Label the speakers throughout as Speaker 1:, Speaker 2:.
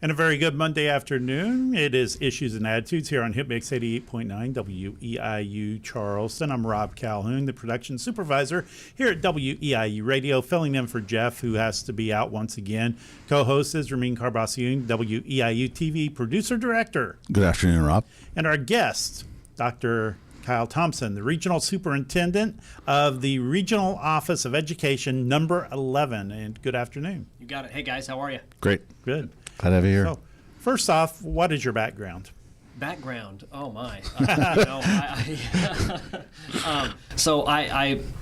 Speaker 1: And a very good Monday afternoon. It is Issues and Attitudes here on HitMix 88.9 WEIU Charleston. I'm Rob Calhoun, the production supervisor here at WEIU Radio, filling in for Jeff, who has to be out once again. Co-host is Rameen Karbassioon, WEIU TV producer director.
Speaker 2: Good afternoon, Rob.
Speaker 1: And our guest, Dr. Kyle Thompson, the regional superintendent of the Regional Office of Education, number 11. And good afternoon.
Speaker 3: You got it. Hey, guys, how are you?
Speaker 2: Great.
Speaker 1: Good.
Speaker 2: Glad to have you here.
Speaker 1: So, first off, what is your background?
Speaker 3: Background? Oh, my.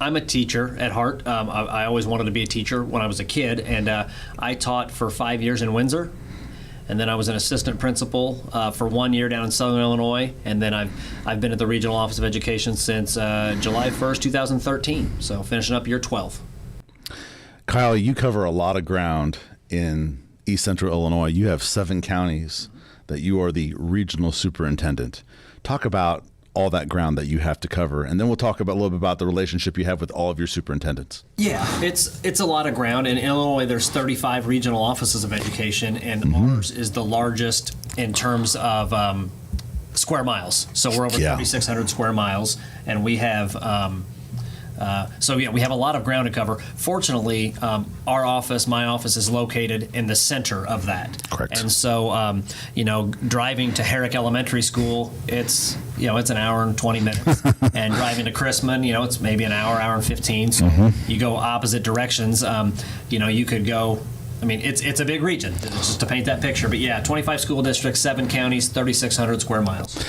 Speaker 3: I'm a teacher at heart. I always wanted to be a teacher when I was a kid, and I taught for 5 years in Windsor. And then I was an assistant principal for 1 year down in Southern Illinois. And then I've been at the Regional Office of Education since July 1st, 2013. So finishing up year 12.
Speaker 2: Kyle, you cover a lot of ground in East Central Illinois. You have 7 counties that you are the regional superintendent. Talk about all that ground that you have to cover, and then we'll talk about a little bit about the relationship you have with all of your superintendents.
Speaker 3: Yeah, it's a lot of ground. In Illinois, there's 35 regional offices of education, and ours is the largest in terms of square miles. So we're over 3,600 square miles, and we have we have a lot of ground to cover. Fortunately, our office, my office, is located in the center of that.
Speaker 2: Correct.
Speaker 3: And so, driving to Herrick Elementary School, it's an hour and 20 minutes, and driving to Chrisman, it's maybe an hour and 15. So you go opposite directions. You could go. I mean, it's a big region, just to paint that picture. But yeah, 25 school districts, 7 counties, 3,600 square miles.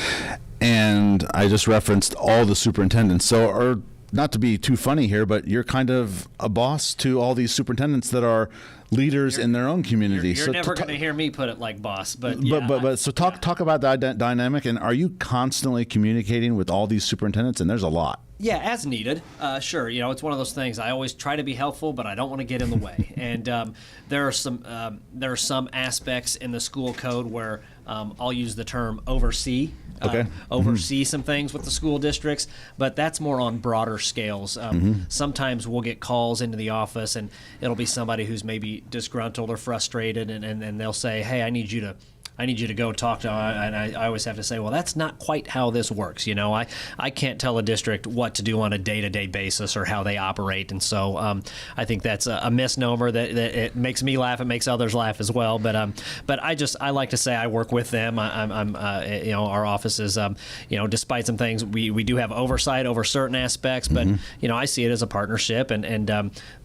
Speaker 2: And I just referenced all the superintendents. So not to be too funny here, but you're kind of a boss to all these superintendents that are leaders in their own community.
Speaker 3: You're
Speaker 2: so
Speaker 3: never going to hear me put it like boss, but
Speaker 2: talk about that dynamic. And are you constantly communicating with all these superintendents? And there's a lot.
Speaker 3: Yeah, as needed. Sure. It's one of those things. I always try to be helpful, but I don't want to get in the way. And there are some aspects in the school code where I'll use the term oversee. Oversee some things with the school districts, but that's more on broader scales. Sometimes we'll get calls into the office, and it'll be somebody who's maybe disgruntled or frustrated, and they'll say, "Hey, I need you to go talk to," and I always have to say, well, that's not quite how this works. I can't tell a district what to do on a day-to-day basis or how they operate. And so I think that's a misnomer that it makes me laugh. It makes others laugh as well. But I like to say I work with them. Our office is, despite some things, we do have oversight over certain aspects, but, I see it as a partnership, and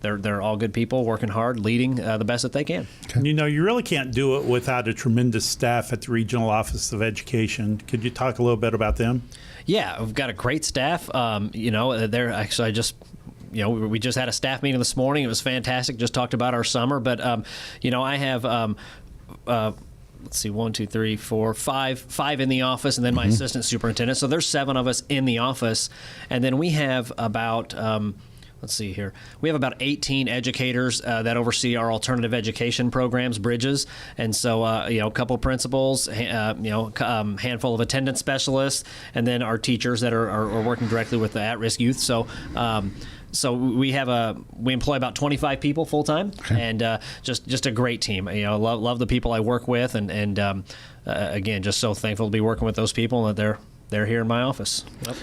Speaker 3: they're all good people working hard, leading the best that they can.
Speaker 1: Okay. You really can't do it without a tremendous staff at the Regional Office of Education. Could you talk a little bit about them?
Speaker 3: Yeah, we've got a great staff. They're actually we just had a staff meeting this morning. It was fantastic. Just talked about our summer, but I have let's see, 1, 2, 3, 4, 5 in the office, and then my assistant superintendent. So there's 7 of us in the office, and then we have about let's see here. We have about 18 educators that oversee our alternative education programs, Bridges, and so a couple of principals, handful of attendance specialists, and then our teachers that are working directly with the at-risk youth. So we employ about 25 people full time, and just a great team. Love the people I work with, and again, just so thankful to be working with those people and that they're here in my office. Yep.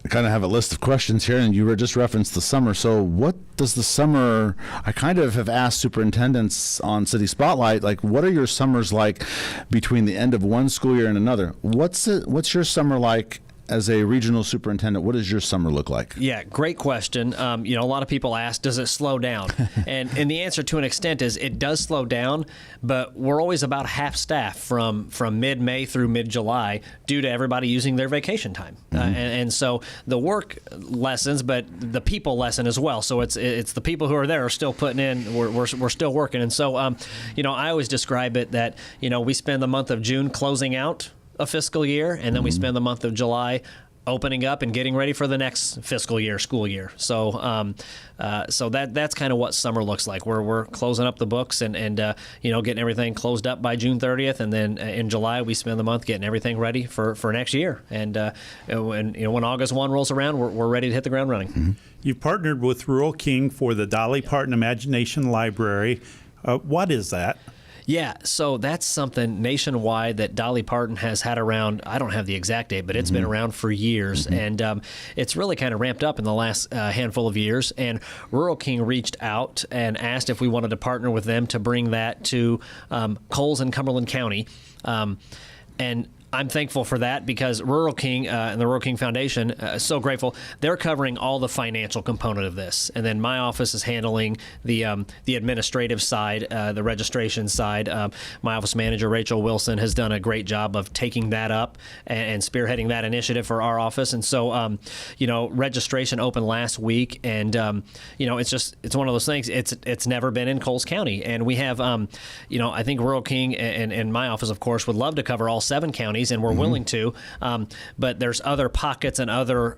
Speaker 2: I kind of have a list of questions here, and you just referenced the summer. So what does the summer, I kind of have asked superintendents on City Spotlight, like, what are your summers like between the end of one school year and another? What's your summer like as a regional superintendent? What does your summer look like?
Speaker 3: Yeah, great question. A lot of people ask, does it slow down? and the answer to an extent is it does slow down, but we're always about half staff from mid-May through mid-July due to everybody using their vacation time. And so the work lessens, but the people lessen as well. So it's the people who are there are still putting in, we're still working. And so, I always describe it that, we spend the month of June closing out a fiscal year, and then we spend the month of July opening up and getting ready for the next fiscal year, school year. So that's kind of what summer looks like. We're closing up the books and getting everything closed up by June 30th, and then in July we spend the month getting everything ready for next year. And when August 1 rolls around, we're ready to hit the ground running.
Speaker 1: You've partnered with Rural King for the Dolly Parton Imagination Library. What is that?
Speaker 3: Yeah, so that's something nationwide that Dolly Parton has had around. I don't have the exact date, but it's been around for years, and it's really kind of ramped up in the last handful of years. And Rural King reached out and asked if we wanted to partner with them to bring that to Coles and Cumberland County, and I'm thankful for that because Rural King and the Rural King Foundation, so grateful. They're covering all the financial component of this, and then my office is handling the administrative side, the registration side. My office manager Rachel Wilson has done a great job of taking that up and spearheading that initiative for our office. And so, registration opened last week, and it's one of those things. It's never been in Coles County, and we have, I think Rural King and my office, of course, would love to cover all 7 counties. And we're willing to, but there's other pockets and other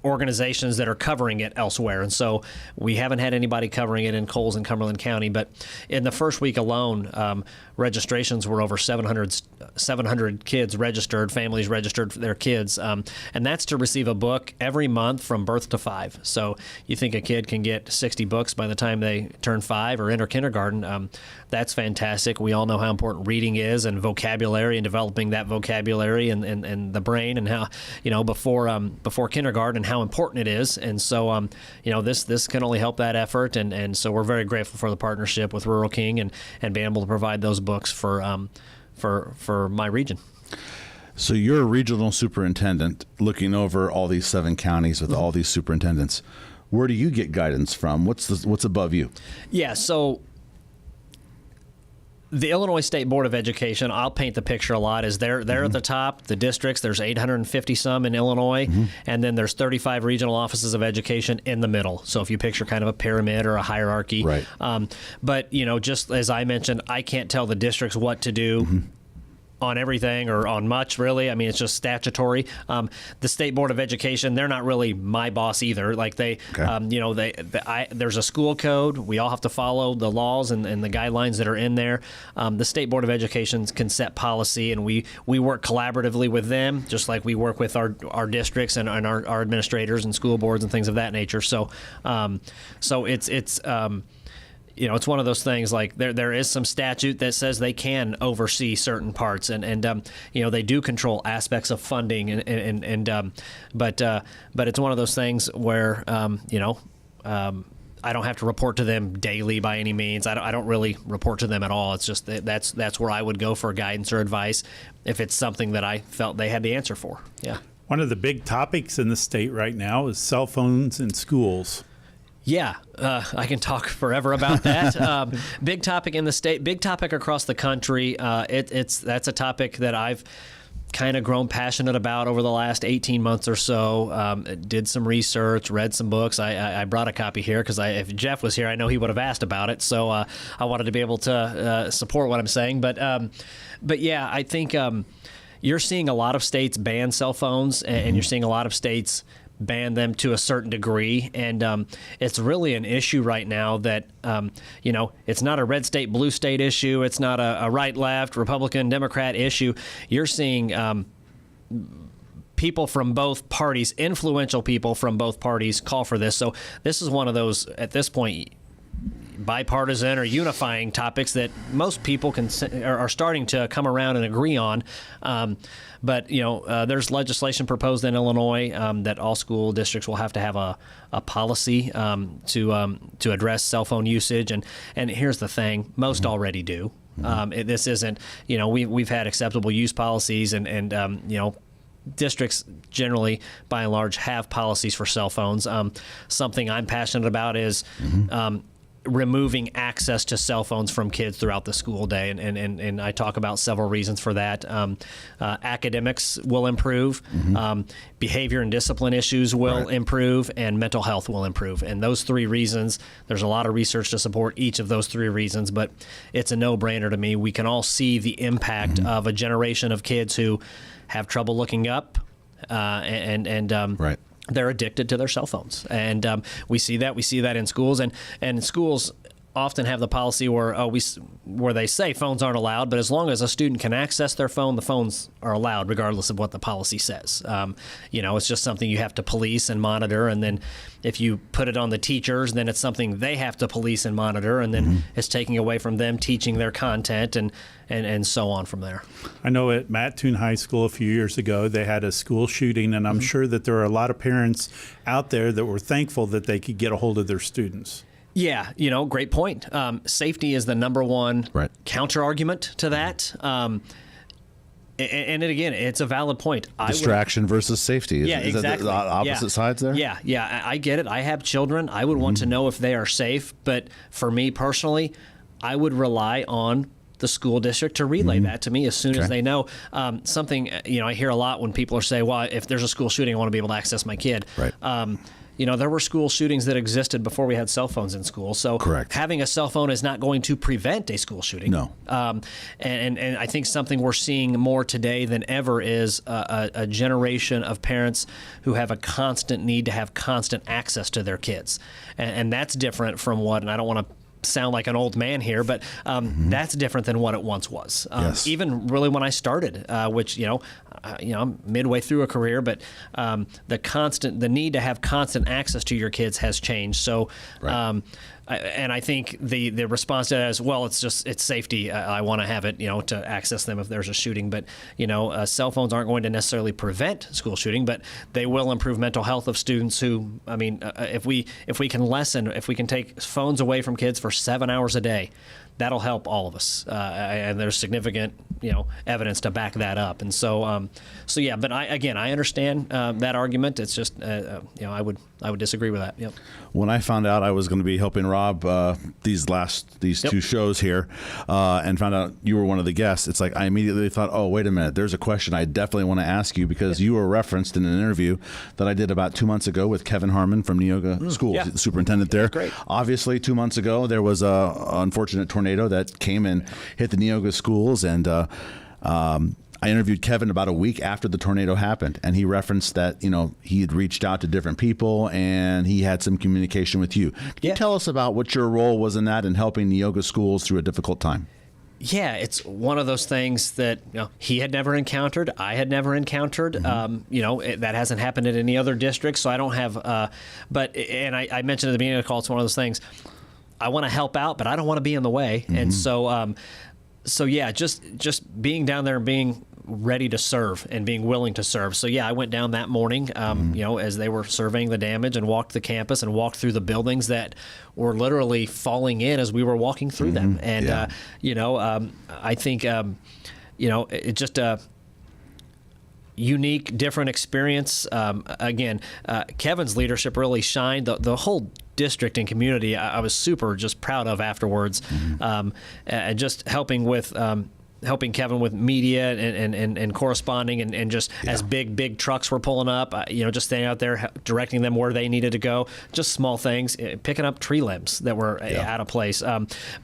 Speaker 3: organizations that are covering it elsewhere, and so we haven't had anybody covering it in Coles and Cumberland County. But in the first week alone, registrations were over 700 kids registered, families registered for their kids, and that's to receive a book every month from birth to 5. So you think a kid can get 60 books by the time they turn 5 or enter kindergarten? That's fantastic. We all know how important reading is, and vocabulary, and developing that vocabulary and the brain, and how before kindergarten, and how important it is. And so this can only help that effort, and so we're very grateful for the partnership with Rural King and being able to provide those books for my region.
Speaker 2: So you're a regional superintendent looking over all these 7 counties with all these superintendents. Where do you get guidance from? What's above you?
Speaker 3: Yeah, so the Illinois State Board of Education, I'll paint the picture a lot, is they're at the top. The districts, there's 850 some in Illinois, and then there's 35 regional offices of education in the middle. So if you picture kind of a pyramid or a hierarchy.
Speaker 2: Right.
Speaker 3: But, just as I mentioned, I can't tell the districts what to do on everything or on much, really. I mean, it's just statutory. The State Board of Education, they're not really my boss either. Like there's a school code. We all have to follow the laws and the guidelines that are in there. The State Board of Education can set policy, and we work collaboratively with them, just like we work with our districts and our administrators and school boards and things of that nature. So it's one of those things, like there is some statute that says they can oversee certain parts, and they do control aspects of funding, but it's one of those things where I don't have to report to them daily by any means. I don't really report to them at all. It's just that's where I would go for guidance or advice if it's something that I felt they had the answer for. Yeah.
Speaker 1: One of the big topics in the state right now is cell phones in schools.
Speaker 3: Yeah, I can talk forever about that. Big topic in the state, big topic across the country. That's a topic that I've kind of grown passionate about over the last 18 months or so. Did some research, read some books. I brought a copy here because if Jeff was here, I know he would have asked about it. So I wanted to be able to support what I'm saying. But yeah, I think you're seeing a lot of states ban cell phones, and you're seeing a lot of states ban them to a certain degree, and it's really an issue right now that it's not a red state, blue state issue. It's not a right, left, Republican, Democrat issue. You're seeing people from both parties, influential people from both parties, call for this. So this is one of those, at this point, bipartisan or unifying topics that most people are starting to come around and agree on. But there's legislation proposed in Illinois that all school districts will have to have a policy to address cell phone usage. And here's the thing: most already do. This isn't, we've had acceptable use policies, and districts generally, by and large, have policies for cell phones. Something I'm passionate about is removing access to cell phones from kids throughout the school day, and I talk about several reasons for that. Academics will improve, behavior and discipline issues will improve, and mental health will improve. And those 3 reasons, there's a lot of research to support each of those 3 reasons, but it's a no-brainer to me. We can all see the impact of a generation of kids who have trouble looking up, they're addicted to their cell phones, and we see that in schools, and schools often have the policy where where they say phones aren't allowed, but as long as a student can access their phone, the phones are allowed regardless of what the policy says. It's just something you have to police and monitor, and then if you put it on the teachers, then it's something they have to police and monitor, and then it's taking away from them teaching their content and so on from there.
Speaker 1: I know at Mattoon High School a few years ago, they had a school shooting, and I'm sure that there are a lot of parents out there that were thankful that they could get a hold of their students.
Speaker 3: Yeah, great point. Safety is the number one counter argument to that. And again, it's a valid point.
Speaker 2: Distraction versus safety.
Speaker 3: Yeah,
Speaker 2: is
Speaker 3: exactly.
Speaker 2: that the opposite sides there?
Speaker 3: Yeah, I get it. I have children. I would want to know if they are safe. But for me personally, I would rely on the school district to relay that to me as soon as they know. Something, I hear a lot when people are saying, well, if there's a school shooting, I want to be able to access my kid.
Speaker 2: Right.
Speaker 3: There were school shootings that existed before we had cell phones in school. So having a cell phone is not going to prevent a school shooting.
Speaker 2: No.
Speaker 3: And I think something we're seeing more today than ever is a generation of parents who have a constant need to have constant access to their kids. And that's different from what, and I don't want to sound like an old man here, but that's different than what it once was. Even really when I started, which I'm midway through a career, but the need to have constant access to your kids has changed. So, and I think the response to that is, well, it's safety. I want to have it, to access them if there's a shooting. But cell phones aren't going to necessarily prevent school shooting, but they will improve mental health of students. Who, if we can take phones away from kids for 7 hours a day, that'll help all of us. And there's significant, evidence to back that up. And so, yeah. But I understand that argument. It's just, I would disagree with that. Yep.
Speaker 2: When I found out I was going to be helping Rob these two shows here, and found out you were one of the guests, it's like I immediately thought, oh, wait a minute, there's a question I definitely want to ask you, because you were referenced in an interview that I did about 2 months ago with Kevin Harmon from Neoga Schools, the superintendent there.
Speaker 3: Great.
Speaker 2: Obviously, 2 months ago, there was a unfortunate tornado that came and hit the Neoga schools, and I interviewed Kevin about a week after the tornado happened, and he referenced that, he had reached out to different people and he had some communication with you. Can you tell us about what your role was in that and helping Neoga schools through a difficult time?
Speaker 3: Yeah, it's one of those things that he had never encountered, I had never encountered. That hasn't happened in any other district, so I don't have. And I mentioned at the beginning of the call, it's one of those things. I want to help out, but I don't want to be in the way, and so yeah, just being down there and being ready to serve and being willing to serve. So yeah, I went down that morning, as they were surveying the damage, and walked the campus and walked through the buildings that were literally falling in as we were walking through them. And I think it's just a unique, different experience. Kevin's leadership really shined. The whole district and community, I was super just proud of afterwards, and just helping Kevin with media and corresponding, and just as big trucks were pulling up, just staying out there directing them where they needed to go, just small things, picking up tree limbs that were out of place.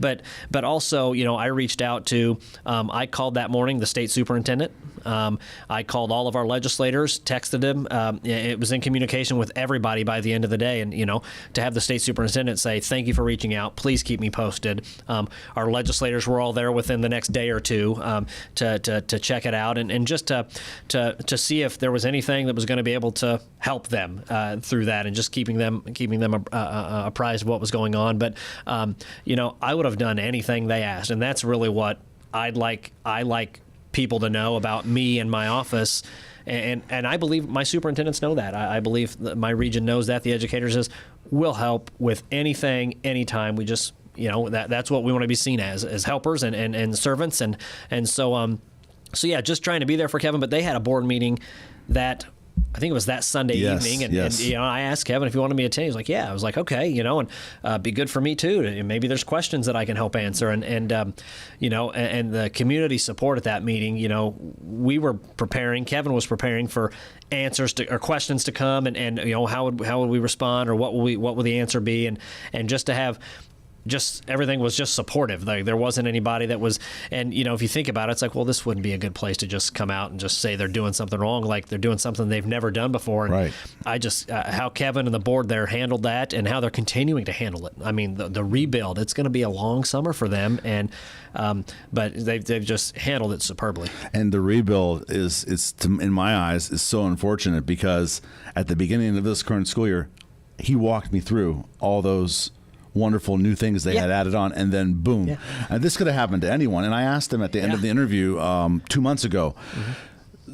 Speaker 3: But also, I reached out to, I called that morning the state superintendent. I called all of our legislators, texted them. It was in communication with everybody by the end of the day. And, to have the state superintendent say, thank you for reaching out. Please keep me posted. Our legislators were all there within the next day or two to check it out, and just to see if there was anything that was going to be able to help them through that, and just keeping them apprised of what was going on. But, I would have done anything they asked. And that's really what I like people to know about me and my office, and I believe my superintendents know that. I believe that my region knows that. The educators will help with anything, anytime. We just that's what we want to be seen as helpers and servants, and so yeah, just trying to be there for Kevin. But they had a board meeting that, I think it was that Sunday evening, and I asked Kevin if he wanted me to attend. He was like, "Yeah." I was like, "Okay," and be good for me too. Maybe there's questions that I can help answer, and the community support at that meeting. We were preparing. Kevin was preparing for answers or questions to come, and how would we respond, or what will the answer be, and just to have just everything was just supportive. Like there wasn't anybody that was, and if you think about it, it's like, well, this wouldn't be a good place to just come out and just say they're doing something wrong, like they're doing something they've never done before. And
Speaker 2: Right.
Speaker 3: I just how Kevin and the board there handled that, and how they're continuing to handle it. I mean, the rebuild, it's going to be a long summer for them, and but they've just handled it superbly.
Speaker 2: And the rebuild in my eyes, is so unfortunate because at the beginning of this current school year, he walked me through all those wonderful new things they had added on, and then boom.
Speaker 3: Yeah.
Speaker 2: And this could have happened to anyone. And I asked him at the end of the interview 2 months ago,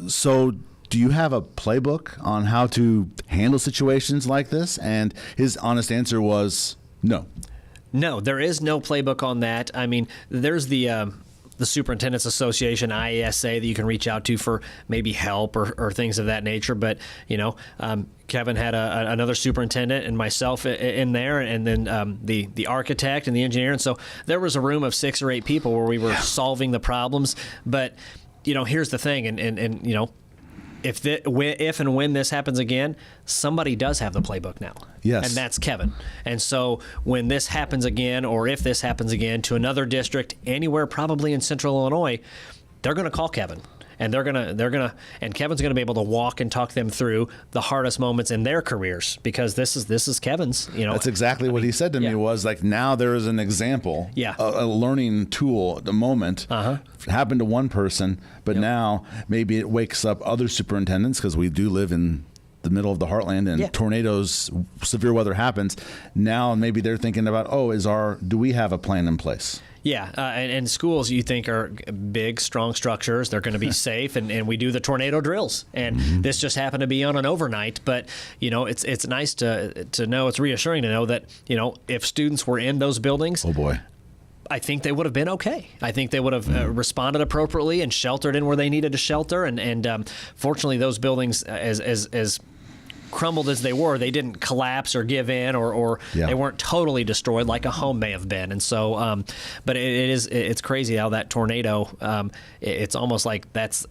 Speaker 2: so do you have a playbook on how to handle situations like this? And his honest answer was no.
Speaker 3: No, there is no playbook on that. I mean, there's the Superintendent's Association, IASA, that you can reach out to for maybe help or things of that nature. But, Kevin had another superintendent and myself in there, and then the architect and the engineer. And so there was a room of 6 or 8 people where we were solving the problems. But, here's the thing, and if and when this happens again, somebody does have the playbook now.
Speaker 2: Yes.
Speaker 3: And that's Kevin. And so when this happens again, or if this happens again to another district anywhere, probably in Central Illinois, they're going to call Kevin. And and Kevin's going to be able to walk and talk them through the hardest moments in their careers, because this is Kevin's.
Speaker 2: That's exactly what he said to me, was like, now there is an example, a learning tool at the moment. Happened to one person, but now maybe it wakes up other superintendents, because we do live in the middle of the heartland, and tornadoes, severe weather happens. Now maybe they're thinking about, do we have a plan in place?
Speaker 3: Yeah, and schools you think are big, strong structures. They're going to be safe, and we do the tornado drills. And this just happened to be on an overnight, but it's nice to know. It's reassuring to know that if students were in those buildings,
Speaker 2: oh boy,
Speaker 3: I think they would have been okay. I think they would have responded appropriately and sheltered in where they needed to shelter. And fortunately, those buildings, as crumbled as they were, they didn't collapse or give in, or they weren't totally destroyed like a home may have been. And so, but it's crazy how that tornado, it's almost like that's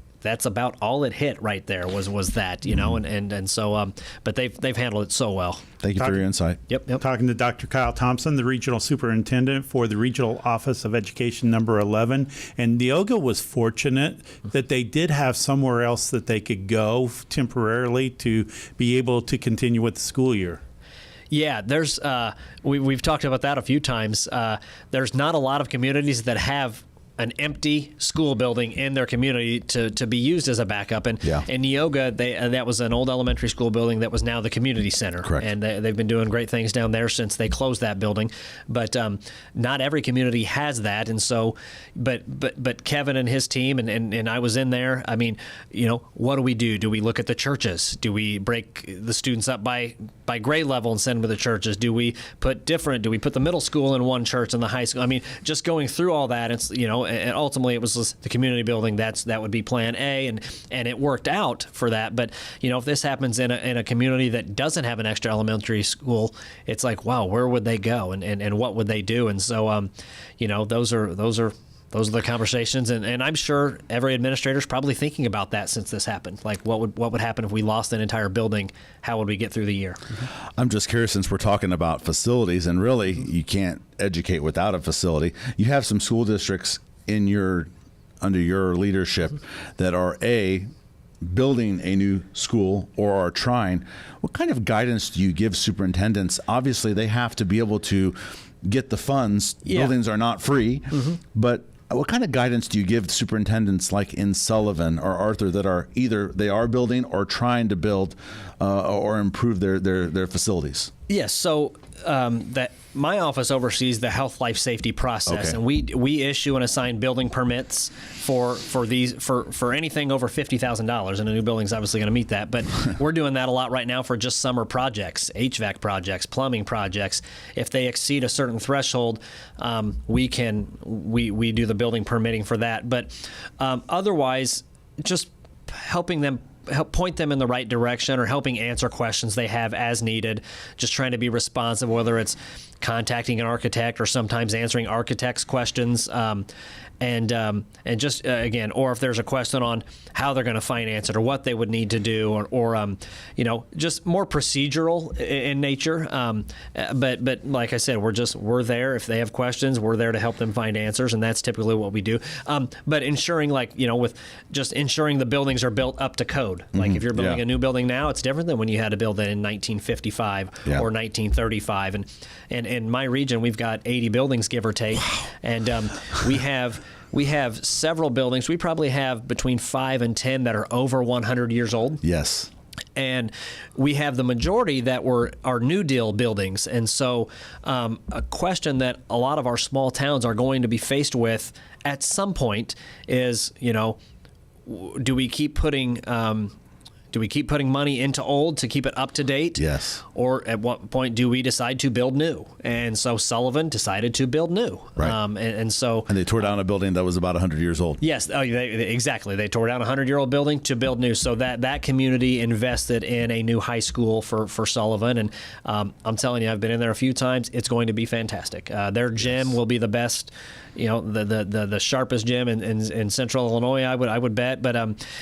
Speaker 3: about all it hit right there was that, and so, but they've handled it so well.
Speaker 2: Thank you for your insight.
Speaker 3: Yep.
Speaker 1: Talking to Dr. Kyle Thompson, the Regional Superintendent for the Regional Office of Education number 11. And Neoga was fortunate that they did have somewhere else that they could go temporarily to be able to continue with the school year.
Speaker 3: Yeah, there's we've talked about that a few times. There's not a lot of communities that have an empty school building in their community to be used as a backup. And in Neoga, that was an old elementary school building that was now the community center.
Speaker 2: Correct.
Speaker 3: And they've been doing great things down there since they closed that building. But not every community has that. And so, but Kevin and his team, and I was in there. I mean, what do we do? Do we look at the churches? Do we break the students up by grade level and send them to the churches? Do we put the middle school in one church and the high school? I mean, just going through all that, it's, and ultimately it was just the community building. That would be plan A, and it worked out for that. But if this happens in a community that doesn't have an extra elementary school, it's like, wow, where would they go, and what would they do? And so those are the conversations, and I'm sure every administrator is probably thinking about that since this happened. Like, what would happen if we lost an entire building? How would we get through the year?
Speaker 2: I'm just curious, since we're talking about facilities, and really you can't educate without a facility. You have some school districts under your leadership that are building a new school or are trying. What kind of guidance do you give superintendents? Obviously, they have to be able to get the funds. Buildings are not free, but what kind of guidance do you give superintendents like in Sullivan or Arthur that are either they are building or trying to build or improve their facilities?
Speaker 3: Yes. So that my office oversees the health, life, safety process, and we issue and assign building permits for anything over $50,000, and a new building's obviously going to meet that. But we're doing that a lot right now for just summer projects, HVAC projects, plumbing projects. If they exceed a certain threshold, we do the building permitting for that. But otherwise, just help point them in the right direction, or helping answer questions they have as needed, just trying to be responsive, whether it's contacting an architect or sometimes answering architects' questions. And just again, or if there's a question on how they're going to finance it or what they would need to do, or just more procedural in nature. But like I said, we're there if they have questions. We're there to help them find answers, and that's typically what we do. But ensuring, with just ensuring the buildings are built up to code. Like if you're building a new building now, it's different than when you had to build it in 1955 or 1935. And in my region, we've got 80 buildings, give or take, and we have several buildings. We probably have between 5 and 10 that are over 100 years old.
Speaker 2: Yes.
Speaker 3: And we have the majority that are New Deal buildings. And so a question that a lot of our small towns are going to be faced with at some point is, do we keep putting money into old to keep it up to date?
Speaker 2: Yes.
Speaker 3: Or at what point do we decide to build new? And so Sullivan decided to build new.
Speaker 2: Right.
Speaker 3: And
Speaker 2: they tore down a building that was about 100 years old.
Speaker 3: Yes, exactly. They tore down a 100-year-old building to build new. So that community invested in a new high school for Sullivan. And I'm telling you, I've been in there a few times. It's going to be fantastic. Their gym will be the best, the sharpest gym in Central Illinois, I would bet. But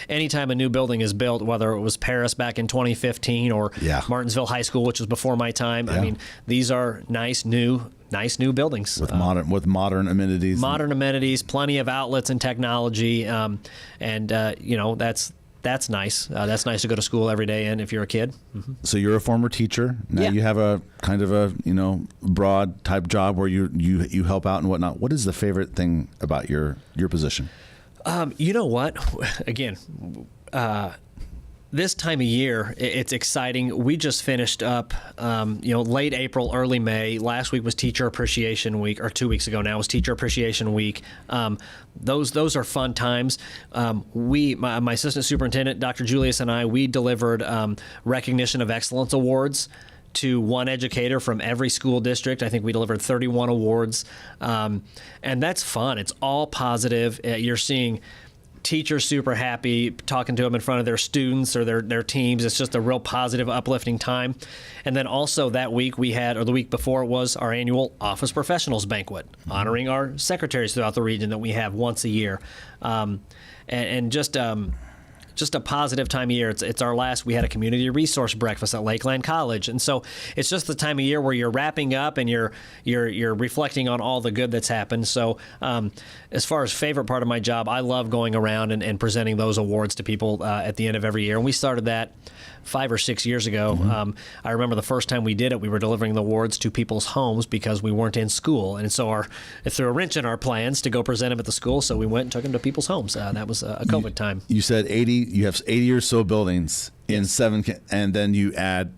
Speaker 3: anytime a new building is built, whether it was Paris back in 2015 or Martinsville High School, which was before my time, I mean, these are nice new buildings
Speaker 2: with modern amenities.
Speaker 3: Modern amenities, plenty of outlets and technology, that's nice. That's nice to go to school every day in if you're a kid. Mm-hmm.
Speaker 2: So you're a former teacher. Now you have a kind of a broad type job where you help out and whatnot. What is the favorite thing about your position?
Speaker 3: You know what? Again. This time of year, it's exciting. We just finished up, late April, early May. Last week was Teacher Appreciation Week, or 2 weeks ago now was Teacher Appreciation Week. Those are fun times. My assistant superintendent, Dr. Julius, and I, we delivered Recognition of Excellence Awards to one educator from every school district. I think we delivered 31 awards, and that's fun. It's all positive. You're seeing teachers super happy, talking to them in front of their students or their teams. It's just a real positive, uplifting time. And then also that week the week before, was our annual Office Professionals Banquet, honoring our secretaries throughout the region that we have once a year. Just a positive time of year. It's our last. We had a community resource breakfast at Lakeland College, and so it's just the time of year where you're wrapping up and you're reflecting on all the good that's happened. So, as far as favorite part of my job, I love going around and presenting those awards to people at the end of every year. And we started that 5 or 6 years ago. Mm-hmm. I remember the first time we did it, we were delivering the awards to people's homes because we weren't in school, and so it threw a wrench in our plans to go present them at the school. So we went and took them to people's homes. That was a COVID time.
Speaker 2: You said 80. You have 80 or so buildings in 7, and then you add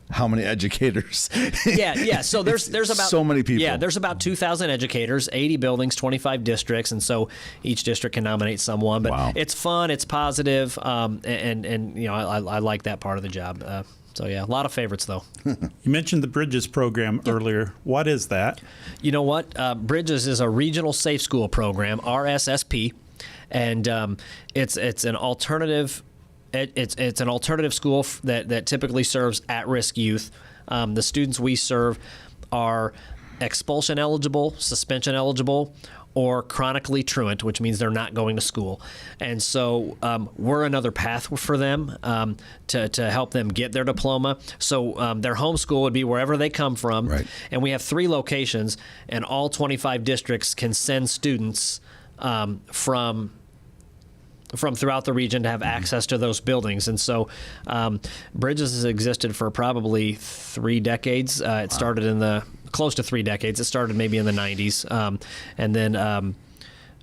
Speaker 2: how many educators?
Speaker 3: Yeah. So there's about
Speaker 2: so many people.
Speaker 3: Yeah, there's about 2,000 educators, 80 buildings, 25 districts, and so each district can nominate someone. But It's fun, it's positive, and I like that part of the job. So a lot of favorites though.
Speaker 1: You mentioned the Bridges program earlier. What is that?
Speaker 3: You know what? Bridges is a regional safe school program, RSSP, and it's an alternative. It's an alternative school that typically serves at-risk youth. The students we serve are expulsion eligible, suspension eligible, or chronically truant, which means they're not going to school. And so we're another path for them to help them get their diploma. So their home school would be wherever they come from.
Speaker 2: Right.
Speaker 3: And we have 3 locations, and all 25 districts can send students from throughout the region to have access to those buildings. And so Bridges has existed for probably 3 decades. It started close to 3 decades. It started maybe in the 90s. And then,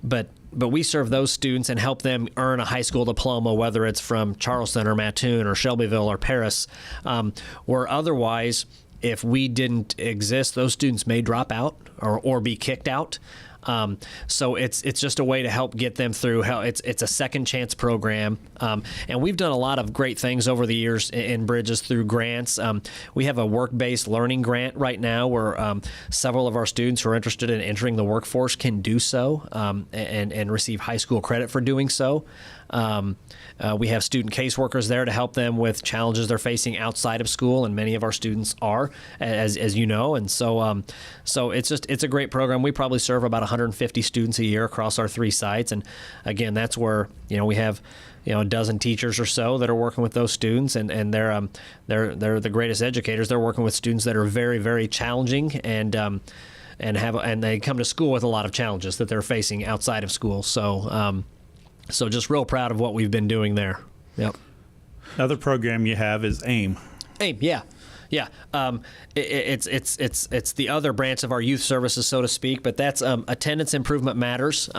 Speaker 3: but we serve those students and help them earn a high school diploma, whether it's from Charleston or Mattoon or Shelbyville or Paris, where otherwise, if we didn't exist, those students may drop out or be kicked out. So it's just a way to help get them through. It's a second chance program, and we've done a lot of great things over the years in Bridges through grants. We have a work-based learning grant right now where several of our students who are interested in entering the workforce can do so and receive high school credit for doing so. We have student caseworkers there to help them with challenges they're facing outside of school, and many of our students are, as you know. And so it's a great program. We probably serve about 150 students a year across our 3 sites, and again, that's where we have a dozen teachers or so that are working with those students, and they're the greatest educators. They're working with students that are very, very challenging and they come to school with a lot of challenges that they're facing outside of school. So just real proud of what we've been doing there. Yep.
Speaker 1: Another program you have is AIM.
Speaker 3: AIM, yeah. It's the other branch of our youth services, so to speak, but that's attendance improvement matters.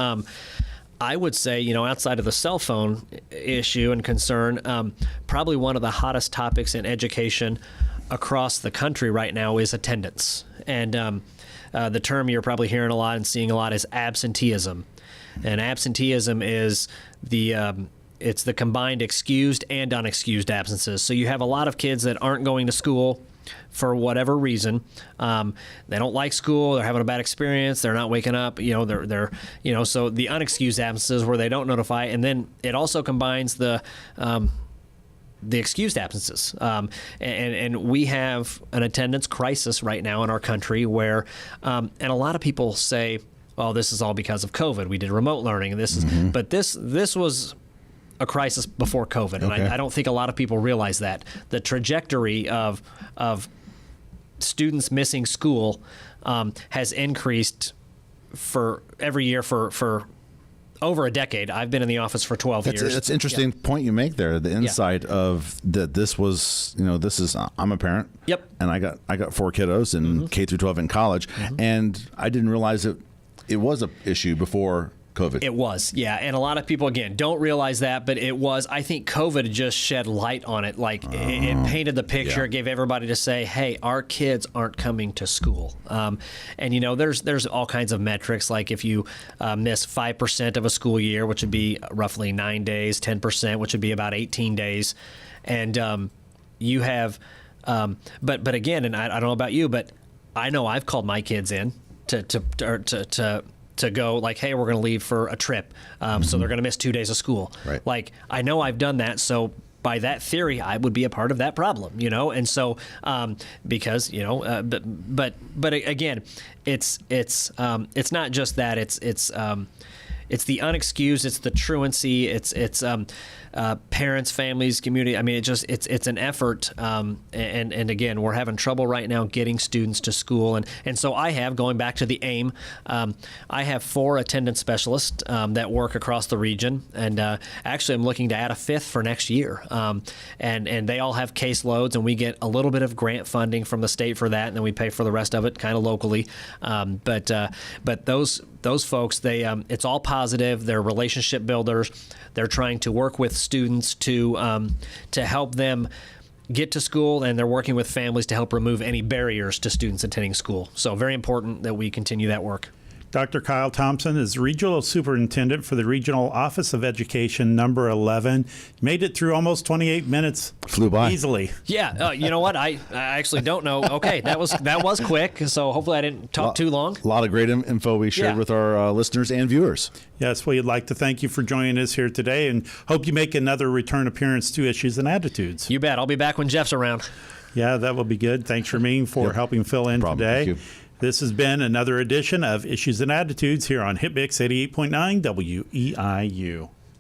Speaker 3: I would say, outside of the cell phone issue and concern, probably one of the hottest topics in education across the country right now is attendance. And the term you're probably hearing a lot and seeing a lot is absenteeism. And absenteeism is it's the combined excused and unexcused absences. So you have a lot of kids that aren't going to school for whatever reason. They don't like school. They're having a bad experience. They're not waking up. So the unexcused absences where they don't notify, and then it also combines the excused absences. And we have an attendance crisis right now in our country where, and a lot of people say, well, this is all because of COVID. We did remote learning, and this was a crisis before COVID, and I don't think a lot of people realize that the trajectory of students missing school has increased for every year for over a decade. I've been in the office for 12 years.
Speaker 2: That's an interesting point you make there. The insight of that this was, I'm a parent.
Speaker 3: Yep.
Speaker 2: And I got 4 kiddos in K through 12 in college, and I didn't realize it was a issue before COVID.
Speaker 3: It was, yeah. And a lot of people, again, don't realize that, but it was. I think COVID just shed light on it. Like, it painted the picture.
Speaker 2: Yeah.
Speaker 3: It gave everybody to say, hey, our kids aren't coming to school. And, there's all kinds of metrics. Like if you miss 5% of a school year, which would be roughly 9 days, 10%, which would be about 18 days. And you have, but again, and I don't know about you, but I know I've called my kids in to go like, hey, we're going to leave for a trip. So they're going to miss 2 days of school.
Speaker 2: Right.
Speaker 3: Like, I know I've done that. So by that theory, I would be a part of that problem, And so, because, but again, it's not just that. It's the unexcused, it's the truancy, it's parents, families, community. I mean, it's an effort. And again, we're having trouble right now getting students to school. And so I have, going back to the AIM, I have 4 attendance specialists that work across the region. And actually, I'm looking to add a 5th for next year. And they all have caseloads, and we get a little bit of grant funding from the state for that, and then we pay for the rest of it kind of locally. But those folks, it's all positive. They're relationship builders. They're trying to work with students to help them get to school, and they're working with families to help remove any barriers to students attending school. So very important that we continue that work.
Speaker 1: Dr. Kyle Thompson is Regional Superintendent for the Regional Office of Education, number 11. Made it through almost 28 minutes.
Speaker 2: Flew by.
Speaker 1: Easily.
Speaker 3: Yeah. You know what? I actually don't know. Okay, that was quick, so hopefully I didn't talk too long.
Speaker 2: A lot of great info we shared with our listeners and viewers.
Speaker 1: Yes, we'd like to thank you for joining us here today, and hope you make another return appearance to Issues and Attitudes.
Speaker 3: You bet. I'll be back when Jeff's around.
Speaker 1: Yeah, that will be good. Thanks, Rameen, for helping fill in today.
Speaker 2: Thank you.
Speaker 1: This has been another edition of Issues and Attitudes here on HitMix 88.9 WEIU.